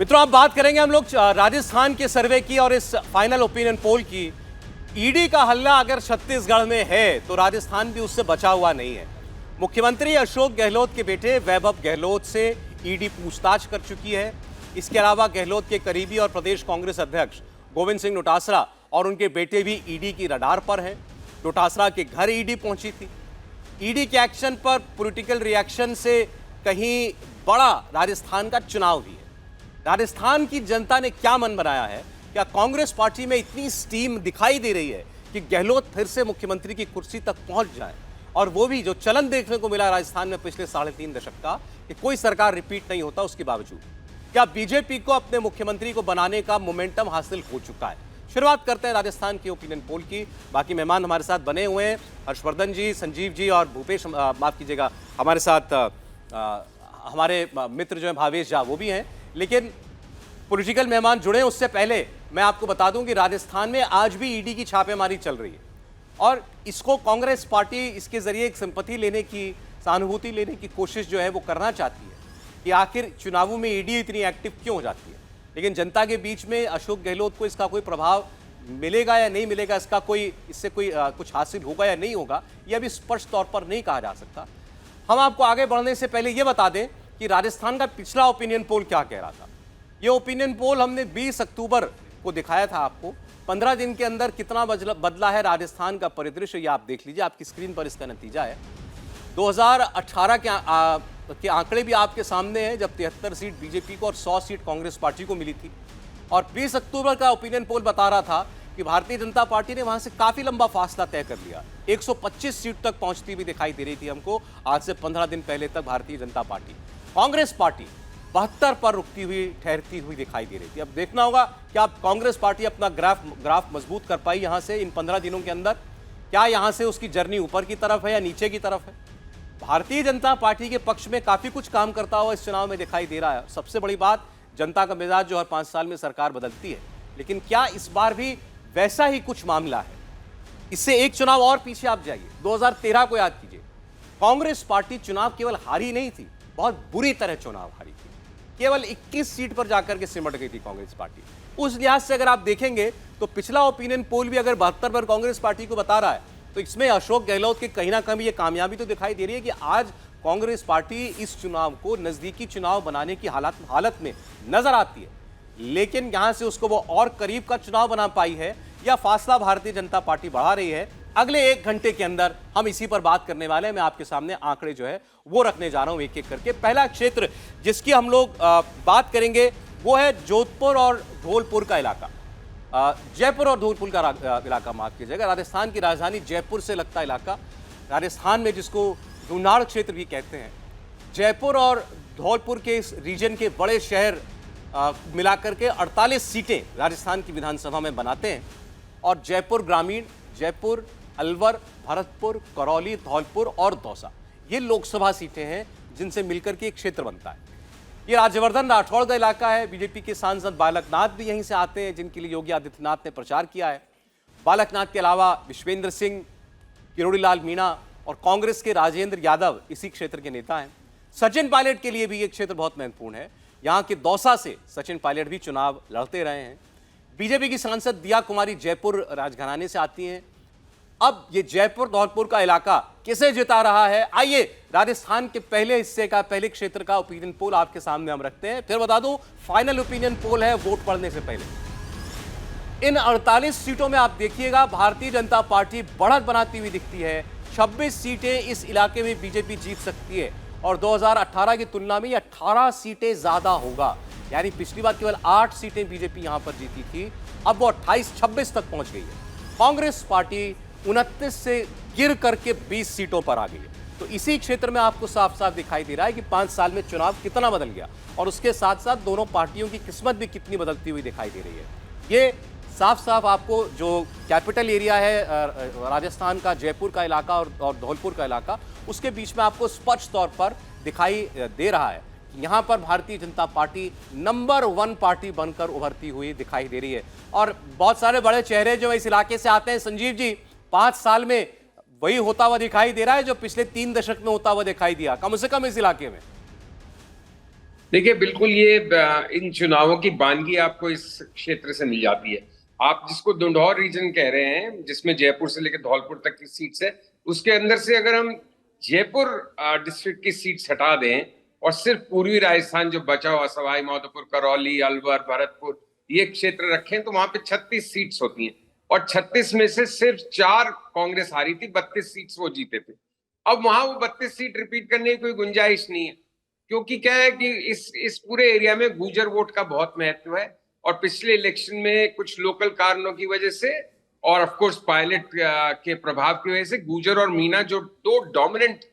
मित्रों, अब बात करेंगे हम लोग राजस्थान के सर्वे की और इस फाइनल ओपिनियन पोल की। ईडी का हल्ला अगर छत्तीसगढ़ में है तो राजस्थान भी उससे बचा हुआ नहीं है। मुख्यमंत्री अशोक गहलोत के बेटे वैभव गहलोत से ईडी पूछताछ कर चुकी है। इसके अलावा गहलोत के करीबी और प्रदेश कांग्रेस अध्यक्ष गोविंद सिंह डोटासरा और उनके बेटे भी ईडी की रडार पर हैं। डोटासरा के घर ईडी पहुंची थी। ईडी के एक्शन पर पॉलिटिकल रिएक्शन से कहीं बड़ा राजस्थान का चुनाव भी है। राजस्थान की जनता ने क्या मन बनाया है? क्या कांग्रेस पार्टी में इतनी स्टीम दिखाई दे रही है कि गहलोत फिर से मुख्यमंत्री की कुर्सी तक पहुंच जाए? और वो भी जो चलन देखने को मिला राजस्थान में पिछले 3.5 दशक का कि कोई सरकार रिपीट नहीं होता, उसके बावजूद क्या बीजेपी को अपने मुख्यमंत्री को बनाने का मोमेंटम हासिल हो चुका है? शुरुआत करते हैं राजस्थान की ओपिनियन पोल की। बाकी मेहमान हमारे साथ बने हुए हैं, हर्षवर्धन जी, संजीव जी और भूपेश, माफ कीजिएगा, हमारे साथ हमारे मित्र जो है भावेश झा वो भी हैं। लेकिन पॉलिटिकल मेहमान जुड़े उससे पहले मैं आपको बता दूं कि राजस्थान में आज भी ईडी की छापेमारी चल रही है और इसको कांग्रेस पार्टी इसके जरिए एक सिंपैथी लेने की, सहानुभूति लेने की कोशिश जो है वो करना चाहती है कि आखिर चुनावों में ईडी इतनी एक्टिव क्यों हो जाती है। लेकिन जनता के बीच में अशोक गहलोत को इसका कोई प्रभाव मिलेगा या नहीं मिलेगा, इसका इससे कोई कुछ हासिल होगा या नहीं होगा, यह अभी स्पष्ट तौर पर नहीं कहा जा सकता। हम आपको आगे बढ़ने से पहले ये बता दें कि राजस्थान का पिछला ओपिनियन पोल क्या कह रहा था। ये ओपिनियन पोल हमने 20 अक्टूबर को दिखाया था आपको। 15 दिन के अंदर कितना बदला है राजस्थान का परिदृश्य, ये आप देख लीजिए, आपकी स्क्रीन पर इसका नतीजा है। 2018 के आंकड़े भी आपके सामने हैं, जब 73 सीट बीजेपी को और 100 सीट कांग्रेस पार्टी को मिली थी। और 20 अक्टूबर का ओपिनियन पोल बता रहा था कि भारतीय जनता पार्टी ने वहां से काफी लंबा फासला तय कर लिया। 125 सीट तक पहुंचती हुई दिखाई दे रही थी हमको आज से 15 दिन पहले तक भारतीय जनता पार्टी। कांग्रेस पार्टी 72 पर रुकती हुई, ठहरती हुई दिखाई दे रही थी। अब देखना होगा कि आप कांग्रेस पार्टी अपना ग्राफ मजबूत कर पाई यहां से इन 15 दिनों के अंदर। क्या यहां से उसकी जर्नी ऊपर की तरफ है या नीचे की तरफ है? भारतीय जनता पार्टी के पक्ष में काफी कुछ काम करता हुआ इस चुनाव में दिखाई दे रहा है। सबसे बड़ी बात, जनता का मिजाज जो हर 5 साल में सरकार बदलती है, लेकिन क्या इस बार भी वैसा ही कुछ मामला है? इससे एक चुनाव और पीछे आप जाइए, 2013 को याद कीजिए। कांग्रेस पार्टी चुनाव केवल हारी नहीं थी, बहुत बुरी तरह चुनाव हारी थी। केवल 21 सीट पर जाकर के सिमट गई थी कांग्रेस पार्टी। उस लिहाज से अगर आप देखेंगे तो पिछला ओपिनियन पोल भी अगर 72 पर कांग्रेस पार्टी को बता रहा है, तो इसमें अशोक गहलोत की कहीं ना कहीं ये कामयाबी तो दिखाई दे रही है कि आज कांग्रेस पार्टी इस चुनाव को नजदीकी चुनाव बनाने की हालत में नजर आती है। लेकिन यहां से उसको वो और करीब का चुनाव बना पाई है या फासला भारतीय जनता पार्टी बढ़ा रही है, अगले 1 घंटे के अंदर हम इसी पर बात करने वाले हैं। मैं आपके सामने आंकड़े जो है वो रखने जा रहा हूं एक एक करके। पहला क्षेत्र जिसकी हम लोग बात करेंगे वो है जोधपुर और धौलपुर का इलाका। जयपुर और धौलपुर का इलाका, माफ कीजिएगा, राजस्थान की राजधानी जयपुर से लगता इलाका, राजस्थान में जिसको धुनाड़ क्षेत्र भी कहते हैं। जयपुर और धौलपुर के इस रीजन के बड़े शहर मिलाकर के 48 सीटें राजस्थान की विधानसभा में बनाते हैं। और जयपुर ग्रामीण, जयपुर, अलवर, भरतपुर, करौली, धौलपुर और दौसा, ये लोकसभा सीटें हैं जिनसे मिलकर के एक क्षेत्र बनता है। ये राज्यवर्धन राठौड़ का इलाका है। बीजेपी के सांसद बालकनाथ भी यहीं से आते हैं, जिनके लिए योगी आदित्यनाथ ने प्रचार किया है। बालकनाथ के अलावा विश्वेंद्र सिंह, किरोड़ीलाल मीणा और कांग्रेस के राजेंद्र यादव इसी क्षेत्र के नेता हैं। सचिन पायलट के लिए भी ये क्षेत्र बहुत महत्वपूर्ण है। यहाँ के दौसा से सचिन पायलट भी चुनाव लड़ते रहे हैं। बीजेपी की सांसद दिया कुमारी जयपुर राजघराने से आती हैं। अब ये जयपुर धौलपुर का इलाका किसे जिता रहा है, आइए राजस्थान के पहले हिस्से का, पहले क्षेत्र का ओपिनियन पोल आपके सामने हम रखते हैं। फिर बता दूं, फाइनल ओपिनियन पोल है वोट पड़ने से पहले। इन 48 सीटों में आप देखिएगा भारतीय जनता पार्टी बढ़त बनाती हुई दिखती है। 26 सीटें इस इलाके में बीजेपी जीत सकती है और 2018 की तुलना में 18 सीटें ज्यादा होगा। यानी पिछली बार केवल 8 सीटें बीजेपी यहां पर जीती थी, अब वो 28-26 तक पहुंच गई है। कांग्रेस पार्टी 29 से गिर करके 20 सीटों पर आ गई है। तो इसी क्षेत्र में आपको साफ साफ दिखाई दे रहा है कि 5 साल में चुनाव कितना बदल गया और उसके साथ साथ दोनों पार्टियों की किस्मत भी कितनी बदलती हुई दिखाई दे रही है। ये साफ साफ आपको जो कैपिटल एरिया है राजस्थान का, जयपुर का इलाका और धौलपुर का इलाका, उसके बीच में आपको स्पष्ट तौर पर दिखाई दे रहा है। यहां पर Bharatiya Janata party number 1 party बनकर उभरती हुई दिखाई दे रही है। और बहुत सारे बड़े चेहरे जो इस इलाके से आते हैं, संजीव जी, 5 साल में वही होता हुआ दिखाई दे रहा है जो पिछले 3 दशक में होता हुआ दिखाई दिया, कम से कम इस इलाके में। देखिए, बिल्कुल ये इन चुनावों की बानगी आपको इस क्षेत्र से मिल जाती है। आप जिसको दुंडौर रीजन कह रहे हैं, जिसमें जयपुर से लेकर धौलपुर तक की सीट्स है, उसके अंदर से अगर हम जयपुर डिस्ट्रिक्ट की सीट्स हटा दें और सिर्फ पूर्वी राजस्थान जो बचा हुआ, सवाई माधोपुर, करौली, अलवर, भरतपुर, ये क्षेत्र रखें तो वहां पे 36 सीट्स होती हैं और 36 में से सिर्फ 4 कांग्रेस हारी थी, 32 सीट्स वो जीते थे। अब वहां वो 32 सीट रिपीट करने की कोई गुंजाइश नहीं है, क्योंकि क्या है कि इस पूरे एरिया में गुर्जर वोट का बहुत महत्व है और पिछले इलेक्शन में कुछ लोकल कारणों की वजह से और ऑफ कोर्स पायलट के प्रभाव की वजह से गुर्जर और मीना जो 2 डोमिनेंट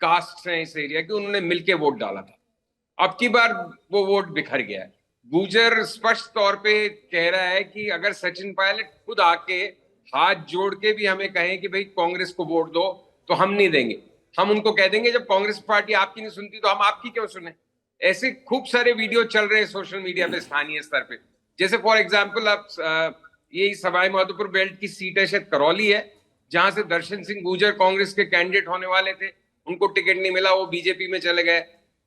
कास्ट हैं इस एरिया के, उन्होंने मिलकर वोट डाला था। अब की बार वो वोट बिखर गया है। गुर्जर स्पष्ट तौर पे कह रहा है कि अगर सचिन पायलट खुद आके हाथ जोड़ के भी हमें कहें कि भाई कांग्रेस को वोट दो, तो हम नहीं देंगे। हम उनको कह देंगे जब कांग्रेस पार्टी आपकी नहीं सुनती तो हम आपकी क्यों सुने। ऐसे खूब सारे वीडियो चल रहे हैं सोशल मीडिया पे स्थानीय स्तर पे। जैसे फॉर एग्जांपल आप यही सवाई माधोपुर बेल्ट की सीट है, शायद करौली है, जहां से दर्शन सिंह गुर्जर कांग्रेस के कैंडिडेट होने वाले थे, उनको टिकट नहीं मिला, वो बीजेपी में चले गए।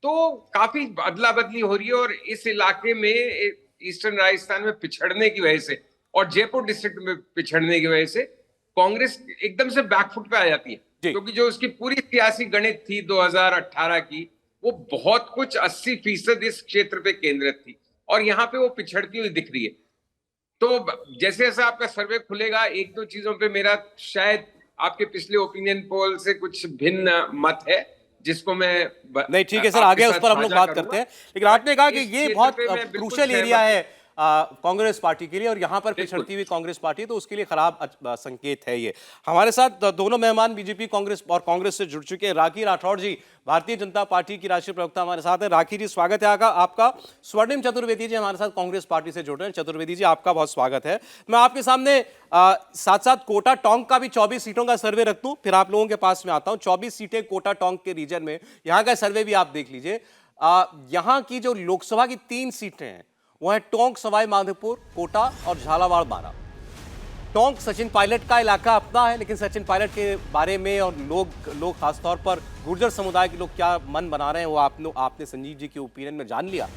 तो काफी अदला बदली हो रही है और इस इलाके में ईस्टर्न राजस्थान में पिछड़ने की वजह से और जयपुर डिस्ट्रिक्ट में पिछड़ने की वजह से कांग्रेस एकदम से बैकफुट पे आ जाती है, क्योंकि जो उसकी पूरी सियासी गणित थी 2018 की, वो बहुत कुछ 80% इस क्षेत्र पे केंद्रित थी और यहाँ पे वो पिछड़ती हुई दिख रही है। तो जैसे जैसे आपका सर्वे खुलेगा, एक दो चीजों पे मेरा शायद आपके पिछले ओपिनियन पोल से कुछ भिन्न मत है, जिसको मैं नहीं, ठीक है सर, आगे उस पर हम लोग बात करते हैं। लेकिन आपने कहा कि ये बहुत क्रूशियल एरिया है कांग्रेस पार्टी के लिए और यहां पर पिछड़ती हुई कांग्रेस पार्टी, तो उसके लिए खराब संकेत है ये। हमारे साथ दोनों मेहमान बीजेपी कांग्रेस और कांग्रेस से जुड़ चुके हैं। राखी राठौड़ जी भारतीय जनता पार्टी की राष्ट्रीय प्रवक्ता हमारे साथ है। राखी जी स्वागत है आपका। स्वर्णिम चतुर्वेदी जी हमारे साथ कांग्रेस पार्टी से जुड़ रहे हैं। चतुर्वेदी जी आपका बहुत स्वागत है। मैं आपके सामने साथ साथ कोटा टोंक का भी 24 सीटों का सर्वे रख दूं, फिर आप लोगों के पास में आता हूं। 24 सीटें कोटा टोंक के रीजन में, यहां का सर्वे भी आप देख लीजिए। यहां की जो लोकसभा की 3 सीटें हैं वो है टोंक, सवाई माधोपुर, कोटा और झालावाड़, बारां। टोंक सचिन पायलट का इलाका अपना है, लेकिन सचिन पायलट के बारे में और लोग खासतौर पर गुर्जर समुदाय के लोग क्या मन बना रहे हैं वो आपने संजीव जी के ओपिनियन में जान लिया।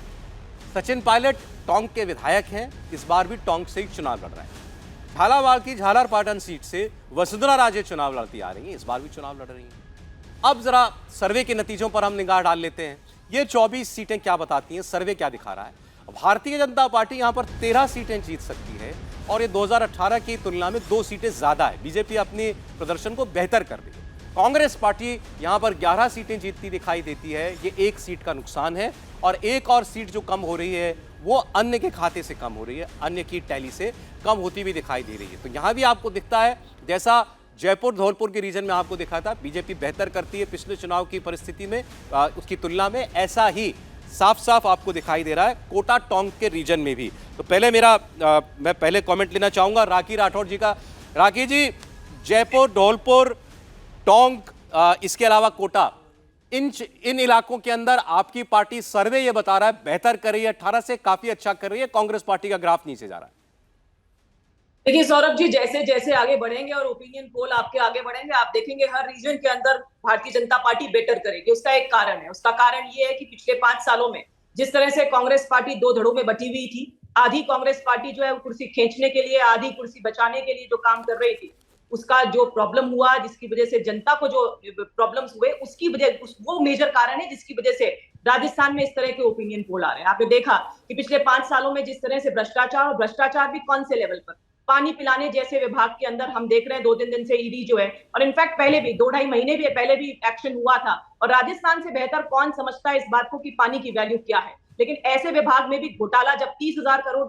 सचिन पायलट टोंक के विधायक हैं, इस बार भी टोंक से ही चुनाव लड़ रहे हैं। झालावाड़ की झालरपाटन सीट से वसुंधरा राजे चुनाव लड़ती आ रही हैं, इस बार भी चुनाव लड़ रही हैं। अब जरा सर्वे के नतीजों पर हम निगाह डाल लेते हैं। ये 24 सीटें क्या बताती हैं, सर्वे क्या दिखा रहा है। भारतीय जनता पार्टी यहां पर 13 सीटें जीत सकती है और ये 2018 की तुलना में 2 सीटें ज्यादा है। बीजेपी अपने प्रदर्शन को बेहतर कर रही है। कांग्रेस पार्टी यहां पर 11 सीटें जीतती दिखाई देती है, ये 1 सीट का नुकसान है और एक और सीट जो कम हो रही है वो अन्य के खाते से कम हो रही है, अन्य की टैली से कम होती हुई दिखाई दे रही है। तो यहां भी आपको दिखता है जैसा जयपुर धौलपुर के रीजन में आपको दिखा था, बीजेपी बेहतर करती है पिछले चुनाव की परिस्थिति में उसकी तुलना में, ऐसा ही साफ साफ आपको दिखाई दे रहा है कोटा टोंक के रीजन में भी। तो पहले मैं पहले कमेंट लेना चाहूंगा राखी राठौड़ जी का। राखी जी, जयपुर, धौलपुर, टोंक, इसके अलावा कोटा, इन इलाकों के अंदर आपकी पार्टी सर्वे ये बता रहा है बेहतर कर रही है, 18 से काफी अच्छा कर रही है, कांग्रेस पार्टी का ग्राफ नीचे जा रहा है। देखिए सौरभ जी, जैसे जैसे आगे बढ़ेंगे और ओपिनियन पोल आपके आगे बढ़ेंगे, आप देखेंगे हर रीजन के अंदर भारतीय जनता पार्टी बेटर करेगी। उसका एक कारण है, उसका कारण ये है कि पिछले 5 सालों में जिस तरह से कांग्रेस पार्टी 2 धड़ों में बटी हुई थी, आधी कांग्रेस पार्टी जो है वो कुर्सी खींचने के लिए, आधी कुर्सी बचाने के लिए जो काम कर रही थी, उसका जो प्रॉब्लम हुआ, जिसकी वजह से जनता को जो प्रॉब्लम्स हुए, उसकी वजह वो मेजर कारण है जिसकी वजह से राजस्थान में इस तरह के ओपिनियन पोल आ रहे हैं। आपने देखा कि पिछले 5 सालों में जिस तरह से भ्रष्टाचार, और भ्रष्टाचार भी कौन से लेवल पर, पानी पिलाने जैसे विभाग के अंदर हम देख रहे हैं 2-3 दिन से ईडी जो है, और इनफैक्ट पहले भी 2-2.5 महीने भी पहले भी एक्शन हुआ था। और राजस्थान से बेहतर कौन समझता है इस बात को कि पानी की वैल्यू क्या है। लेकिन ऐसे विभाग में भी घोटाला, जब 30,000 करोड़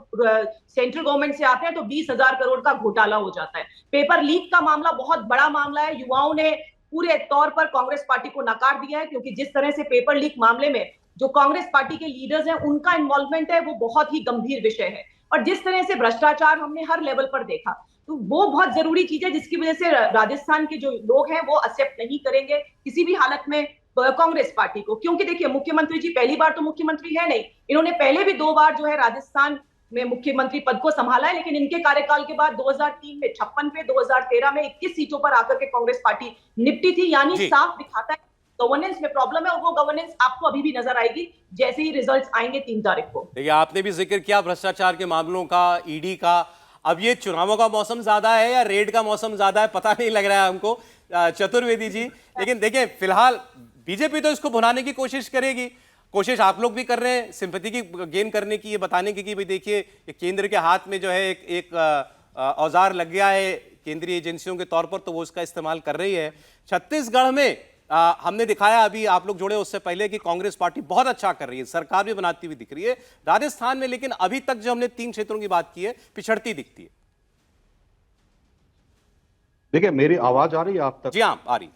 सेंट्रल गवर्नमेंट से आते हैं तो 20,000 करोड़ का घोटाला हो जाता है। पेपर लीक का मामला बहुत बड़ा मामला है। युवाओं ने पूरे तौर पर कांग्रेस पार्टी को नकार दिया है, क्योंकि जिस तरह से पेपर लीक मामले में जो कांग्रेस पार्टी के लीडर्स हैं उनका इन्वॉल्वमेंट है, वो बहुत ही गंभीर विषय है। और जिस तरह से भ्रष्टाचार हमने हर लेवल पर देखा, तो वो बहुत जरूरी चीज है जिसकी वजह से राजस्थान के जो लोग हैं वो एक्सेप्ट नहीं करेंगे किसी भी हालत में कांग्रेस पार्टी को। क्योंकि देखिए, मुख्यमंत्री जी पहली बार तो मुख्यमंत्री है नहीं, इन्होंने पहले भी 2 बार जो है राजस्थान में मुख्यमंत्री पद को संभाला है, लेकिन इनके कार्यकाल के बाद 2003 में 56 पे, 2013 में 21 सीटों पर आकर के कांग्रेस पार्टी निपटी थी। यानी साफ दिखाता है गवर्नेंस में प्रॉब्लम है, और वो गवर्नेंस आपको अभी भी नजर आएगी जैसे ही रिजल्ट्स आएंगे 3 तारीख को। देखिए, आपने भी जिक्र किया भ्रष्टाचार के मामलों का, ईडी का। अब ये चुनावों का मौसम ज्यादा है या रेड का मौसम ज्यादा है, पता नहीं लग रहा है हमको, चतुर्वेदी जी। लेकिन देखिए, फिलहाल बीजेपी तो इसको भुनाने की कोशिश करेगी, कोशिश आप लोग भी कर रहे हैं सिंपैथी की गेन करने की, ये बताने की कि भाई देखिए, केंद्र के हाथ में जो है एक औजार लग गया है केंद्रीय एजेंसियों के तौर पर, तो वो उसका इस्तेमाल कर रही है। छत्तीसगढ़ में हमने दिखाया, अभी आप लोग जुड़े उससे पहले, कि कांग्रेस पार्टी बहुत अच्छा कर रही है, सरकार भी बनाती हुई दिख रही है। राजस्थान में लेकिन अभी तक जो हमने 3 क्षेत्रों की बात की है, पिछड़ती दिखती है। देखिए, मेरी आवाज आ रही है आप तक? जी हाँ, आ रही।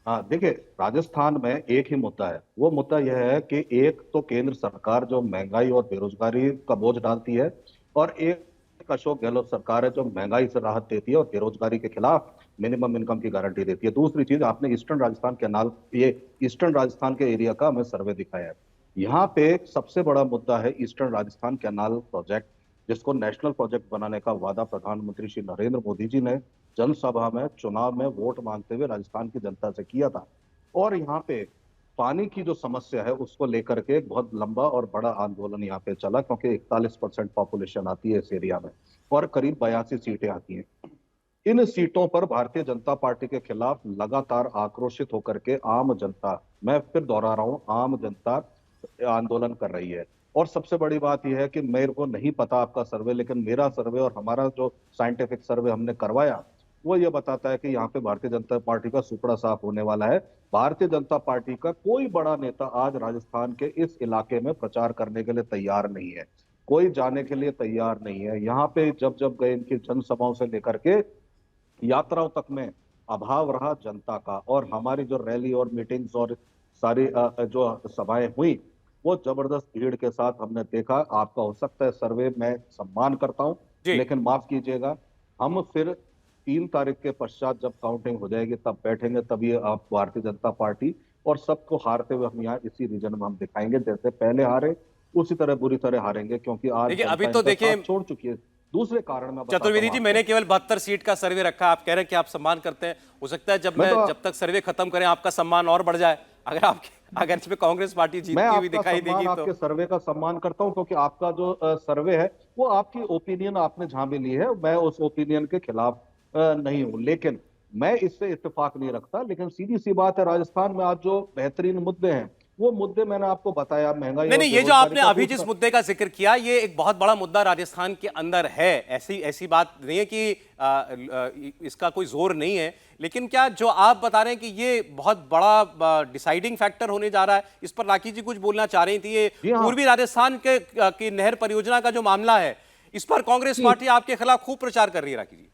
हाँ, देखिए, राजस्थान में एक ही मुद्दा है। वो मुद्दा यह है कि एक तो केंद्र सरकार जो महंगाई और बेरोजगारी का बोझ डालती है, और एक अशोक गहलोत सरकार है जो महंगाई से राहत देती है और बेरोजगारी के खिलाफ मिनिमम इनकम की गारंटी देती है। दूसरी चीज, आपने ईस्टर्न राजस्थान ईस्टर्न राजस्थान के एरिया का हमें सर्वे दिखाया है। यहाँ पे सबसे बड़ा मुद्दा है ईस्टर्न राजस्थान कैनाल प्रोजेक्ट, जिसको नेशनल प्रोजेक्ट बनाने का वादा प्रधानमंत्री श्री नरेंद्र मोदी जी ने जनसभा में, चुनाव में वोट मांगते हुए राजस्थान की जनता से किया था। और यहाँ पे पानी की जो समस्या है उसको लेकर के एक बहुत लंबा और बड़ा आंदोलन यहाँ पे चला, क्योंकि 41% पॉपुलेशन आती है इस एरिया में और करीब 82 सीटें आती हैं। इन सीटों पर भारतीय जनता पार्टी के खिलाफ लगातार आक्रोशित होकर के आम जनता, मैं फिर दोहरा रहा हूं, आम जनता आंदोलन कर रही है। और सबसे बड़ी बात यह है कि मेरे को नहीं पता आपका सर्वे, लेकिन मेरा सर्वे और हमारा जो साइंटिफिक सर्वे हमने करवाया वो ये बताता है कि यहाँ पे भारतीय जनता पार्टी का सुपड़ा साफ होने वाला है। भारतीय जनता पार्टी का कोई बड़ा नेता आज राजस्थान के इस इलाके में प्रचार करने के लिए तैयार नहीं है, कोई जाने के लिए तैयार नहीं है। यहाँ पे जब जब गए, इनकी जनसभाओं से लेकर के यात्राओं तक में अभाव रहा जनता का। और हमारी जो रैली और मीटिंग्स और सारी जो सभाएं हुई, वो जबरदस्त भीड़ के साथ हमने देखा। आपका हो सकता है सर्वे मैं सम्मान करता हूं, लेकिन माफ कीजिएगा, हम फिर 3 तारीख के पश्चात जब काउंटिंग हो जाएगी तब बैठेंगे, तभी आप भारतीय जनता पार्टी और सबको हारते हुए हम यहाँ इसी रीजन में हम दिखाएंगे। जैसे पहले हारे उसी तरह बुरी तरह हारेंगे, क्योंकि आज अभी तो देखिए छोड़ चुकी है। दूसरे कारण में चतुर्वेदी जी, मैंने केवल 72 सीट का सर्वे रखा, आप कह रहे हैं कि आप सम्मान करते हैं। हो सकता है जब तक सर्वे खत्म करें आपका सम्मान और बढ़ जाए, अगर इसमें कांग्रेस पार्टी जीतती हुई दिखाई देगी तो। आपके सर्वे का सम्मान करता हूं, क्योंकि आपका जो सर्वे है वो आपकी ओपिनियन आपने जहां भी ली है, मैं उस ओपिनियन के खिलाफ नहीं हूं, लेकिन मैं इससे इत्तेफाक नहीं रखता। लेकिन सीधी सी बात है, राजस्थान में आज जो बेहतरीन मुद्दे हैं वो मुद्दे मैंने आपको बताया, महंगाई। नहीं, ये जो आपने अभी जिस मुद्दे का जिक्र किया, ये एक बहुत बड़ा मुद्दा राजस्थान के अंदर है। ऐसी बात नहीं है कि इसका कोई जोर नहीं है, लेकिन क्या जो आप बता रहे हैं कि ये बहुत बड़ा डिसाइडिंग फैक्टर होने जा रहा है, इस पर राखी जी कुछ बोलना चाह रही थी। ये पूर्वी राजस्थान की नहर परियोजना का जो मामला है, इस पर कांग्रेस पार्टी आपके खिलाफ खूब प्रचार कर रही है, राखी जी।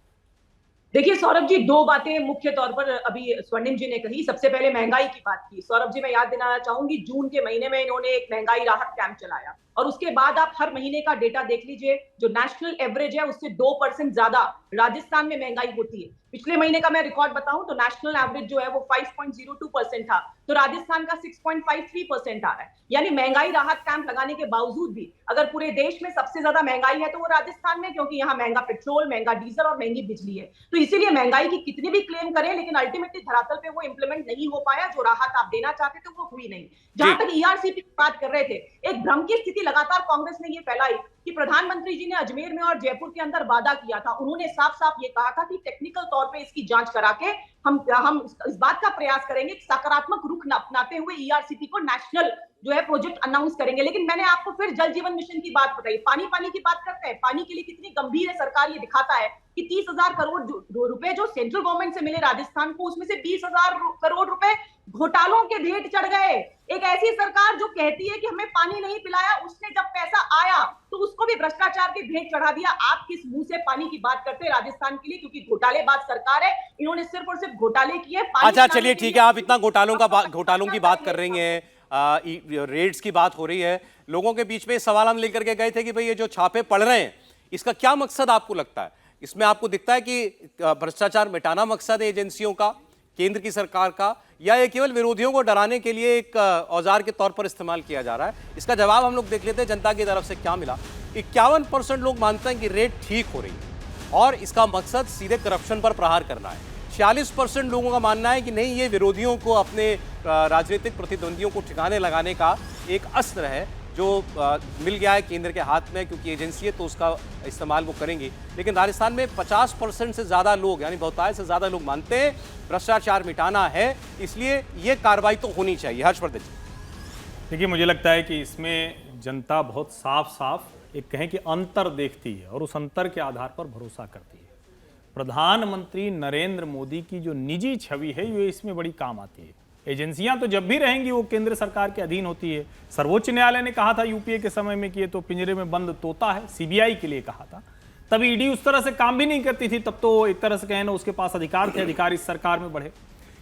देखिए सौरभ जी, 2 बातें मुख्य तौर पर अभी स्वर्णिम जी ने कही। सबसे पहले महंगाई की बात की। सौरभ जी, मैं याद दिलाना चाहूंगी, जून के महीने में इन्होंने एक महंगाई राहत कैंप चलाया, और उसके बाद आप हर महीने का डेटा देख लीजिए, जो नेशनल एवरेज है उससे 2% ज्यादा राजस्थान में महंगाई होती है। पिछले महीने का मैं रिकॉर्ड बताऊं तो नेशनल एवरेज जो है वो 5.02% था, तो राजस्थान का 6.53% आ रहा है। यानी महंगाई राहत कैंप लगाने के बावजूद भी अगर पूरे देश में सबसे ज्यादा महंगाई है तो वो राजस्थान में, क्योंकि यहाँ महंगा पेट्रोल, महंगा डीजल और महंगी बिजली है। तो इसीलिए महंगाई की कितनी भी क्लेम करें, लेकिन अल्टीमेटली धरातल पे वो इंप्लीमेंट नहीं हो पाया। जो राहत आप देना चाहते थे वो हुई नहीं। जहां तक ईआरसीपी की बात कर रहे थे, एक भ्रम की स्थिति लगातार कांग्रेस ने ये फैलाई कि प्रधानमंत्री जी ने अजमेर में और जयपुर के अंदर वादा किया था। उन्होंने साफ साफ ये कहा था कि टेक्निकल तौर पे इसकी जांच करा के हम इस बात का प्रयास करेंगे कि सकारात्मक रुख अपनाते हुए ईआरसीपी को नेशनल जो है प्रोजेक्ट अनाउंस करेंगे। लेकिन मैंने आपको फिर जल जीवन मिशन की बात बताई, पानी की बात करते हैं। पानी के लिए कितनी गंभीर है सरकार, ये दिखाता है कि 30,000 करोड़ रुपए जो सेंट्रल गवर्नमेंट से मिले राजस्थान को, उसमें से 20,000 करोड़ रुपए घोटालों के भेंट चढ़ गए। एक ऐसी सरकार जो कहती है कि हमें पानी नहीं पिलाया, उसने जब पैसा आया तो उसको भी भ्रष्टाचार के भेंट चढ़ा दिया। आप किस मुंह से पानी की बात करते हैं राजस्थान के लिए? क्योंकि घोटालेबाज सरकार है, इन्होंने सिर्फ और सिर्फ घोटाले किए। अच्छा, चलिए ठीक है, आप इतना घोटालों की बात कर रही हैं, रेड्स की बात हो रही है, लोगों के बीच में सवाल हम लेकर के गए थे कि भाई ये जो छापे पड़ रहे हैं इसका क्या मकसद आपको लगता है? इसमें आपको दिखता है कि भ्रष्टाचार मिटाना मकसद है एजेंसियों का, केंद्र की सरकार का, या ये केवल विरोधियों को डराने के लिए एक औजार के तौर पर इस्तेमाल किया जा रहा है? इसका जवाब हम लोग देख लेते हैं जनता की तरफ से क्या मिला। 51% लोग मानते हैं कि रेड ठीक हो रही है और इसका मकसद सीधे करप्शन पर प्रहार करना है। 46% लोगों का मानना है कि नहीं, ये विरोधियों को, अपने राजनीतिक प्रतिद्वंदियों को ठिकाने लगाने का एक अस्त्र है जो मिल गया है केंद्र के हाथ में, क्योंकि एजेंसी है तो उसका इस्तेमाल वो करेंगी। लेकिन राजस्थान में 50% से ज़्यादा लोग, यानी बहुतायत से ज़्यादा लोग मानते हैं भ्रष्टाचार मिटाना है, इसलिए ये कार्रवाई तो होनी चाहिए। हर्षवर्धन जी, देखिए, मुझे लगता है कि इसमें जनता बहुत साफ साफ एक कहें कि अंतर देखती है और उस अंतर के आधार पर भरोसा करती है। प्रधानमंत्री नरेंद्र मोदी की जो निजी छवि है ये इसमें बड़ी काम आती है। एजेंसियां तो जब भी रहेंगी वो केंद्र सरकार के अधीन होती है। सर्वोच्च न्यायालय ने कहा था यूपीए के समय में कि ये तो पिंजरे में बंद तोता है, सीबीआई के लिए कहा था। तब ईडी उस तरह से काम भी नहीं करती थी, तब तो एक तरह से कहें ना उसके पास अधिकार थे, अधिकार इस सरकार में बढ़े।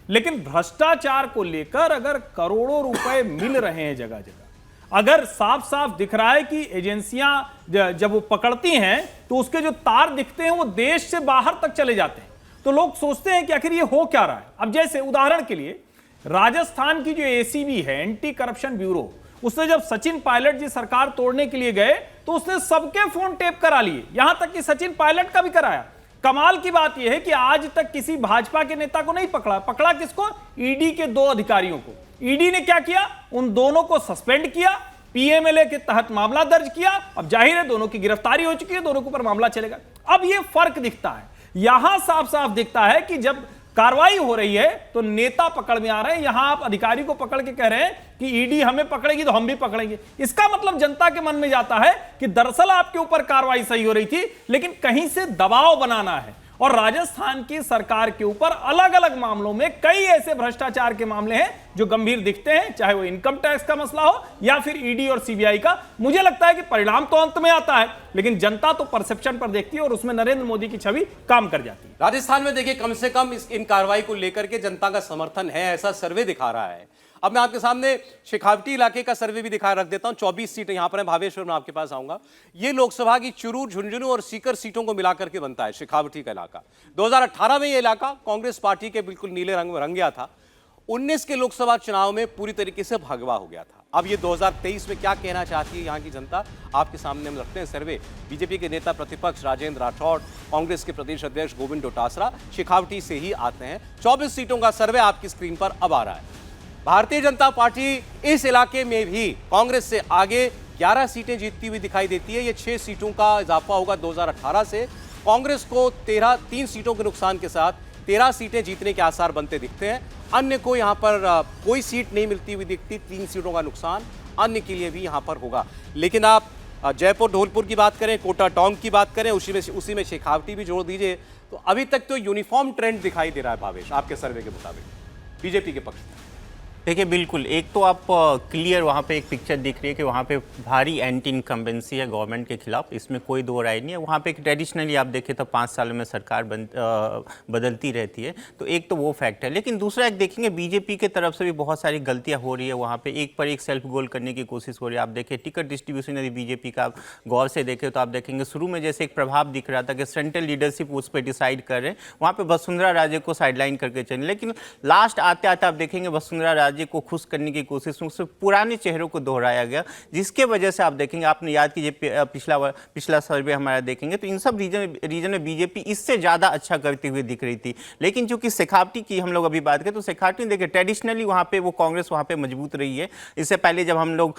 लेकिन भ्रष्टाचार को लेकर अगर करोड़ों रुपए मिल रहे हैं जगह जगह, अगर साफ साफ दिख रहा है कि एजेंसियां जब वो पकड़ती हैं तो उसके जो तार दिखते हैं वो देश से बाहर तक चले जाते हैं, तो लोग सोचते हैं कि आखिर ये हो क्या रहा है। अब जैसे उदाहरण के लिए राजस्थान की जो एसीबी है, एंटी करप्शन ब्यूरो, उसने जब सचिन पायलट जी सरकार तोड़ने के लिए गए तो उसने सबके फोन टेप करा लिए, यहां तक कि सचिन पायलट का भी कराया। कमाल की बात यह है कि आज तक किसी भाजपा के नेता को नहीं पकड़ा किसको? ईडी के 2 अधिकारियों को। ईडी ने क्या किया? उन दोनों को सस्पेंड किया, पीएमएलए के तहत मामला दर्ज किया। अब जाहिर है दोनों की गिरफ्तारी हो चुकी है, दोनों के ऊपर मामला चलेगा। अब यह फर्क दिखता है, यहां साफ साफ दिखता है कि जब कार्रवाई हो रही है तो नेता पकड़ में आ रहे हैं, यहां आप अधिकारी को पकड़ के कह रहे हैं कि ईडी हमें पकड़ेगी तो हम भी पकड़ेंगे। इसका मतलब जनता के मन में जाता है कि दरअसल आपके ऊपर कार्रवाई सही हो रही थी, लेकिन कहीं से दबाव बनाना है। और राजस्थान की सरकार के ऊपर अलग अलग मामलों में कई ऐसे भ्रष्टाचार के मामले हैं जो गंभीर दिखते हैं, चाहे वो इनकम टैक्स का मसला हो या फिर ईडी और सीबीआई का। मुझे लगता है कि परिणाम तो अंत में आता है, लेकिन जनता तो परसेप्शन पर देखती है और उसमें नरेंद्र मोदी की छवि काम कर जाती है। राजस्थान में देखिए, कम से कम इन कार्रवाई को लेकर के जनता का समर्थन है, ऐसा सर्वे दिखा रहा है। अब मैं आपके सामने शेखावटी इलाके का सर्वे भी दिखा रख देता हूं। 24 सीटें यहां पर है। भावेश्वर, मैं आपके पास आऊंगा। ये लोकसभा की चुरू, झुंझुनू और सीकर सीटों को मिलाकर के बनता है शेखावटी का इलाका। 2018 में ये इलाका कांग्रेस पार्टी के बिल्कुल नीले रंग में रंग गया था। 19 के लोकसभा चुनाव में पूरी तरीके से भगवा हो गया था। अब ये 2023 में क्या कहना चाहती है यहाँ की जनता, आपके सामने हम रखते हैं सर्वे। बीजेपी के नेता प्रतिपक्ष राजेंद्र राठौड़, कांग्रेस के प्रदेश अध्यक्ष गोविंद डोटासरा शेखावटी से ही आते हैं। 24 सीटों का सर्वे आपकी स्क्रीन पर अब आ रहा है। भारतीय जनता पार्टी इस इलाके में भी कांग्रेस से आगे 11 सीटें जीतती हुई दिखाई देती है। ये 6 सीटों का इजाफा होगा 2018 से। कांग्रेस को 3 सीटों के नुकसान के साथ 13 सीटें जीतने के आसार बनते दिखते हैं। अन्य को यहां पर कोई सीट नहीं मिलती हुई दिखती। 3 सीटों का नुकसान अन्य के लिए भी यहां पर होगा। लेकिन आप जयपुर धौलपुर की बात करें, कोटा टोंक की बात करें, उसी में शेखावटी भी जोड़ दीजिए, तो अभी तक तो यूनिफॉर्म ट्रेंड दिखाई दे रहा है भावेश, आपके सर्वे के मुताबिक बीजेपी के पक्ष में। देखिए, बिल्कुल, एक तो आप क्लियर वहाँ पे एक पिक्चर दिख रही है कि वहाँ पे भारी एंटी इनकम्बेंसी है गवर्नमेंट के खिलाफ, इसमें कोई दो राय नहीं है। वहाँ पे ट्रेडिशनली आप देखें तो 5 सालों में सरकार बदलती रहती है, तो एक तो वो फैक्ट है। लेकिन दूसरा एक देखेंगे, बीजेपी की तरफ से भी बहुत सारी गलतियाँ हो रही है। वहाँ पे एक पर एक सेल्फ गोल करने की कोशिश हो रही है। आप देखें टिकट डिस्ट्रीब्यूशन यदि बीजेपी का गौर से देखें तो आप देखेंगे शुरू में जैसे एक प्रभाव दिख रहा था कि सेंट्रल लीडरशिप उस पर डिसाइड कर रहे हैं, वहाँ पर वसुंधरा राजे को साइडलाइन करके चले। लेकिन लास्ट आते आते आप देखेंगे वसुंधरा राजे को खुश करने की कोशिश में उससे पुराने चेहरों को दोहराया गया, जिसके वजह से आप देखेंगे, आपने याद कीजिए पिछला सर्वे हमारा देखेंगे तो इन सब रीजन में बीजेपी इससे ज़्यादा अच्छा करती हुई दिख रही थी। लेकिन चूंकि शेखावटी की हम लोग अभी बात करें तो शेखावटी देखिए ट्रेडिशनली वहाँ पे वो कांग्रेस वहाँ पे मजबूत रही है। इससे पहले जब हम लोग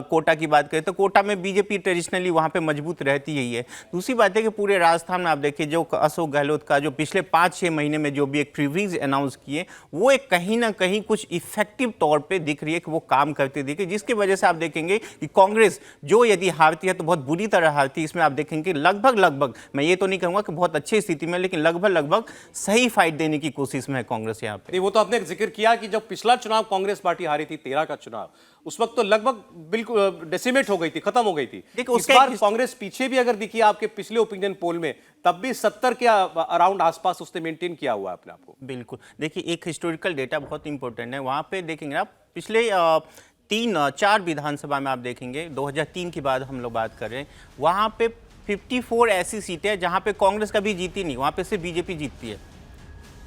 कोटा की बात करें तो कोटा में बीजेपी ट्रेडिशनली वहाँ पे मजबूत रहती ही है। दूसरी बात है कि पूरे राजस्थान में आप देखिए जो अशोक गहलोत का जो पिछले 5-6 महीने में जो भी एक प्रीव्यूज अनाउंस किए, वो एक कहीं ना कहीं कुछ इफेक्टिव तौर पे दिख रही है कि वो काम करती दिखे, जिसकी वजह से आप देखेंगे कि कांग्रेस जो यदि हारती है तो बहुत बुरी तरह हारती है। इसमें आप देखेंगे लगभग मैं ये तो नहीं कहूंगा कि बहुत अच्छी स्थिति में, लेकिन लगभग सही फाइट देने की कोशिश में है कांग्रेस यहाँ पे। वो तो आपने जिक्र किया कि जब पिछला चुनाव कांग्रेस पार्टी हारी थी, 13 का चुनाव, उस वक्त तो लगभग बिल्कुल डेसिमेट हो गई थी, खत्म हो गई थी। इस बार कांग्रेस पीछे भी अगर दिखी आपके पिछले ओपिनियन पोल में, तब भी 70 के अराउंड आसपास उसने मेंटेन किया हुआ है अपने आप को। बिल्कुल, देखिए एक हिस्टोरिकल डेटा बहुत इंपॉर्टेंट है। वहां पे देखेंगे आप पिछले 3-4 विधानसभा में आप देखेंगे, 2003 के बाद हम लोग बात कर रहे हैं, वहां पे 54 ऐसी सीटें जहां पे कांग्रेस कभी जीती नहीं, वहां पे सिर्फ बीजेपी जीतती है।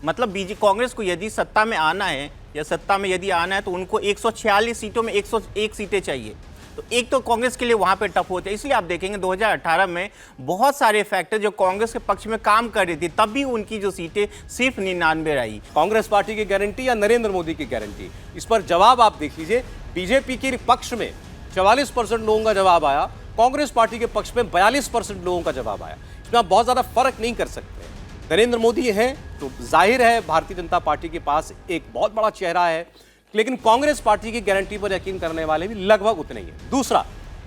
मतलब कांग्रेस को यदि सत्ता में आना है या सत्ता में यदि आना है तो उनको 146 सीटों में 101 सीटें चाहिए। तो एक तो कांग्रेस के लिए वहां पे टफ होता है। इसलिए आप देखेंगे 2018 में बहुत सारे फैक्टर जो कांग्रेस के पक्ष में काम कर रही थी, तब भी उनकी जो सीटें सिर्फ 99 रही। कांग्रेस पार्टी की गारंटी या नरेंद्र मोदी की गारंटी, इस पर जवाब आप देख लीजिए। बीजेपी के पक्ष में 44% लोगों का जवाब आया, कांग्रेस पार्टी के पक्ष में 42% लोगों का जवाब आया। इसमें आप बहुत ज्यादा फर्क नहीं कर सकते। नरेंद्र मोदी हैं तो जाहिर है भारतीय जनता पार्टी के पास एक बहुत बड़ा चेहरा है, लेकिन कांग्रेस पार्टी की गारंटी पर यकीन करने वाले भी लगभग उतने ही हैं। दूसरा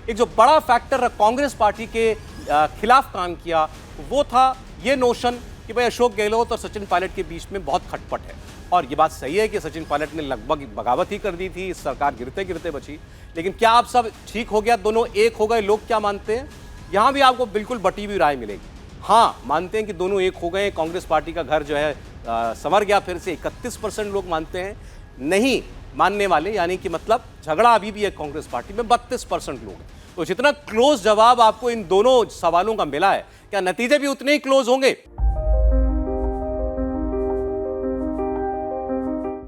एक जो बड़ा फैक्टर कांग्रेस पार्टी के खिलाफ काम किया वो था ये नोशन कि भाई अशोक गहलोत और सचिन पायलट के बीच में बहुत खटपट है। और ये बात सही है कि सचिन पायलट ने लगभग बगावत ही कर दी थी, सरकार गिरते गिरते बची। लेकिन क्या आप सब ठीक हो गया, दोनों एक हो गए, लोग क्या मानते हैं? यहां भी आपको बिल्कुल बटी हुई राय मिलेगी। हाँ, मानते हैं कि दोनों एक हो गए, कांग्रेस पार्टी का घर जो है संवर गया फिर से। 31% लोग मानते हैं। नहीं मानने वाले यानी कि मतलब झगड़ा अभी भी है कांग्रेस पार्टी में, 32% लोग हैं। तो जितना क्लोज जवाब आपको इन दोनों सवालों का मिला है, क्या नतीजे भी उतने ही क्लोज होंगे?